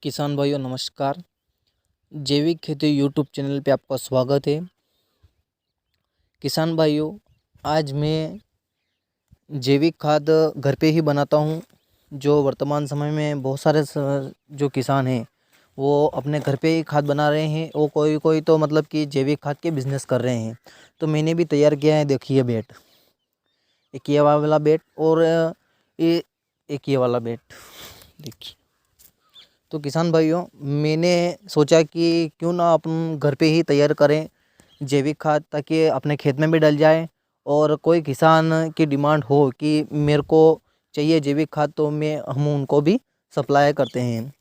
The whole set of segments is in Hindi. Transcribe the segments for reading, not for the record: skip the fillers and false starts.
किसान भाइयों नमस्कार। जैविक खेती यूट्यूब चैनल पे आपका स्वागत है। किसान भाइयों, आज मैं जैविक खाद घर पे ही बनाता हूँ। जो वर्तमान समय में बहुत सारे जो किसान हैं वो अपने घर पे ही खाद बना रहे हैं और कोई कोई तो मतलब कि जैविक खाद के बिजनेस कर रहे हैं। तो मैंने भी तैयार किया है। देखिए बेड, एक ये वाला बेड और ये एक ये वाला बेड देखिए। तो किसान भाइयों, मैंने सोचा कि क्यों ना अपन घर पे ही तैयार करें जैविक खाद, ताकि अपने खेत में भी डल जाए और कोई किसान की डिमांड हो कि मेरे को चाहिए जैविक खाद, तो हम उनको भी सप्लाई करते हैं।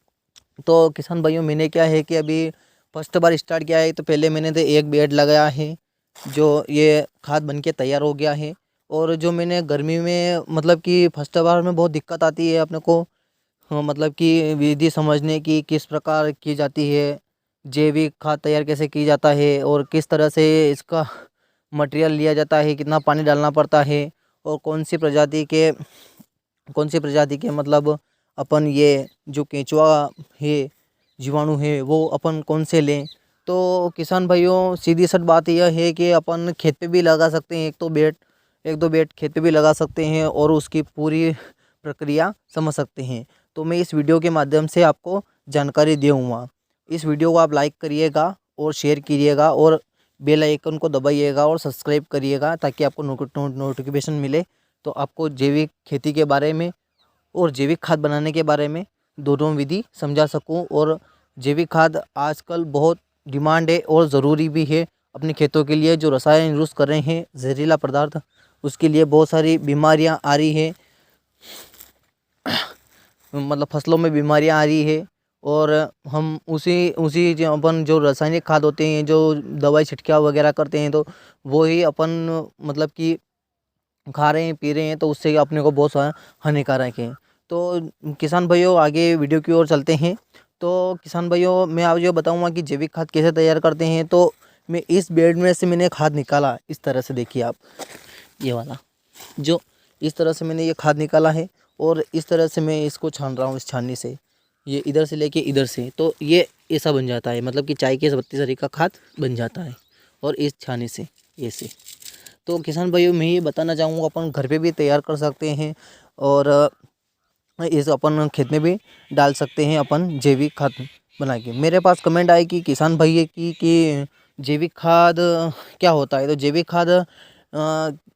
तो किसान भाइयों, मैंने क्या है कि अभी फर्स्ट बार स्टार्ट किया है। तो पहले मैंने तो एक बेड लगाया है जो ये खाद बन के तैयार हो गया है। और जो मैंने गर्मी में मतलब कि फर्स्ट बार में बहुत दिक्कत आती है अपने को, हाँ, मतलब कि विधि समझने की, किस प्रकार की जाती है, जैविक खाद तैयार कैसे की जाता है और किस तरह से इसका मटेरियल लिया जाता है, कितना पानी डालना पड़ता है और कौन सी प्रजाति के मतलब अपन ये जो केंचुआ है, जीवाणु है, वो अपन कौन से लें। तो किसान भाइयों, सीधी सट बात यह है कि अपन खेत पे भी लगा सकते हैं। एक दो बेड खेत पे भी लगा सकते हैं और उसकी पूरी प्रक्रिया समझ सकते हैं। तो मैं इस वीडियो के माध्यम से आपको जानकारी दूँगा। इस वीडियो को आप लाइक करिएगा और शेयर कीजिएगा और बेल आइकन को दबाइएगा और सब्सक्राइब करिएगा, ताकि आपको नोटिफिकेशन मिले। तो आपको जैविक खेती के बारे में और जैविक खाद बनाने के बारे में दोनों विधि समझा सकूं। और जैविक खाद आजकल बहुत डिमांड है और ज़रूरी भी है अपने खेतों के लिए। जो रसायन यूज़ कर रहे हैं, जहरीला पदार्थ, उसके लिए बहुत सारी बीमारियां आ रही हैं, मतलब फसलों में बीमारियां आ रही है। और हम उसी उसी जो अपन जो रासायनिक खाद होते हैं, जो दवाई छिड़काव वगैरह करते हैं, तो वो ही अपन मतलब कि खा रहे हैं, पी रहे हैं। तो उससे अपने को बहुत सारा हानिकारक है। तो किसान भाइयों, आगे वीडियो की ओर चलते हैं। तो किसान भाइयों, मैं आज ये बताऊंगा कि जैविक खाद कैसे तैयार करते हैं। तो मैं इस बेड में से मैंने खाद निकाला, इस तरह से देखिए आप, ये वाला जो इस तरह से मैंने ये खाद निकाला है और इस तरह से मैं इसको छान रहा हूँ, इस छाननी से। ये इधर से लेके इधर से, तो ये ऐसा बन जाता है, मतलब कि चाय के पत्ती सरी का खाद बन जाता है। और इस छाने से ऐसे। तो किसान भाइयों, मैं ये बताना चाहूँगा, अपन घर पे भी तैयार कर सकते हैं और इस अपन खेत में भी डाल सकते हैं अपन जैविक खाद बना के। मेरे पास कमेंट आई कि किसान भाई कि जैविक खाद क्या होता है। तो जैविक खाद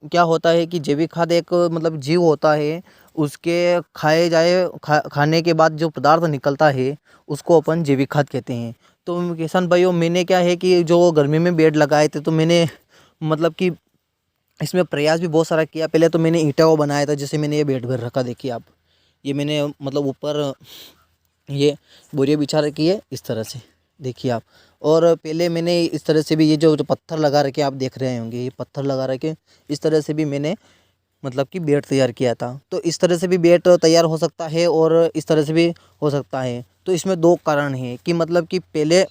क्या होता है कि जैविक खाद एक मतलब जीव होता है, उसके खाने के बाद जो पदार्थ निकलता है उसको अपन जैविक खाद कहते हैं। तो किसान भाइयों, मैंने क्या है कि जो गर्मी में पेड़ लगाए थे, तो मैंने मतलब कि इसमें प्रयास भी बहुत सारा किया। पहले तो मैंने ईंटा को बनाया था, जैसे मैंने ये बेड भर रखा, देखिए आप। ये मैंने मतलब ऊपर ये बोरियां बिछा रखी है, इस तरह से देखिए आप। और पहले मैंने इस तरह से भी ये जो पत्थर लगा रखे आप देख रहे होंगे, ये पत्थर लगा रखे, इस तरह से भी मैंने मतलब कि बेड तैयार किया था। तो इस तरह से भी बेड तैयार हो सकता है और इस तरह से भी हो सकता है। तो इसमें दो कारण हैं कि मतलब कि पहले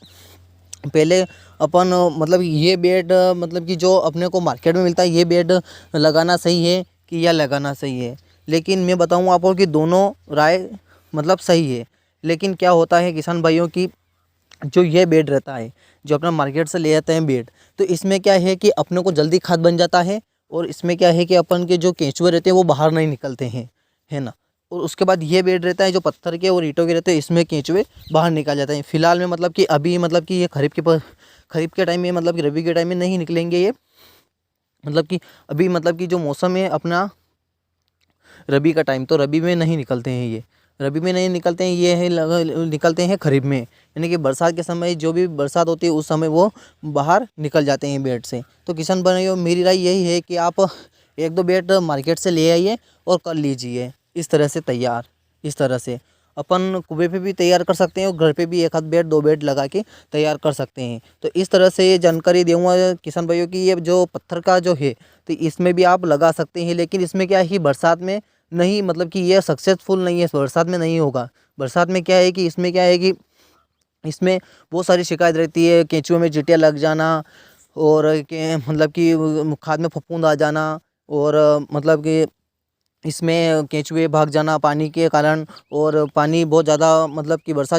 पहले अपन मतलब ये बेड मतलब कि जो अपने को मार्केट में मिलता है, ये बेड लगाना सही है कि यह लगाना सही है। लेकिन मैं बताऊँ आपको कि दोनों राय मतलब सही है। लेकिन क्या होता है किसान भाइयों की, जो ये बेड रहता है, जो अपना मार्केट से ले आते हैं बेड, तो इसमें क्या है कि अपने को जल्दी खाद बन जाता है। और इसमें क्या है कि अपन के जो केंचुए रहते हैं वो बाहर नहीं निकलते हैं, है ना। और उसके बाद ये बेड रहता है जो पत्थर के और ईंटों के रहते हैं, इसमें केंचुए बाहर निकल जाते हैं। फिलहाल में मतलब कि अभी मतलब कि ये खरीफ के टाइम में, मतलब कि रबी के टाइम में नहीं निकलेंगे ये। मतलब कि अभी मतलब कि जो मौसम है अपना रबी का टाइम, तो रबी में नहीं निकलते हैं ये, रबी में नहीं निकलते हैं। ये है निकलते हैं खरीफ में, यानी कि बरसात के समय, जो भी बरसात होती है उस समय वो बाहर निकल जाते हैं बेड से। तो किसान भाइयों, मेरी राय यही है कि आप एक दो बेड मार्केट से ले आइए और कर लीजिए इस तरह से तैयार। इस तरह से अपन कुएं पे भी तैयार कर सकते हैं और घर पे भी एक आध बेड दो बेड लगा के तैयार कर सकते हैं। तो इस तरह से ये जानकारी दूंगा किसान भाइयों की, ये जो पत्थर का जो है, तो इसमें भी आप लगा सकते हैं। लेकिन इसमें क्या है कि बरसात में नहीं, मतलब कि ये सक्सेसफुल नहीं है, बरसात में नहीं होगा। बरसात में क्या है कि इसमें क्या है कि इसमें बहुत सारी शिकायत रहती है, केंचुए में चींटियाँ लग जाना और के मतलब कि खाद में फफूंद आ जाना, और मतलब कि इसमें केंचुए भाग जाना पानी के कारण। और पानी बहुत ज़्यादा मतलब कि वर्षा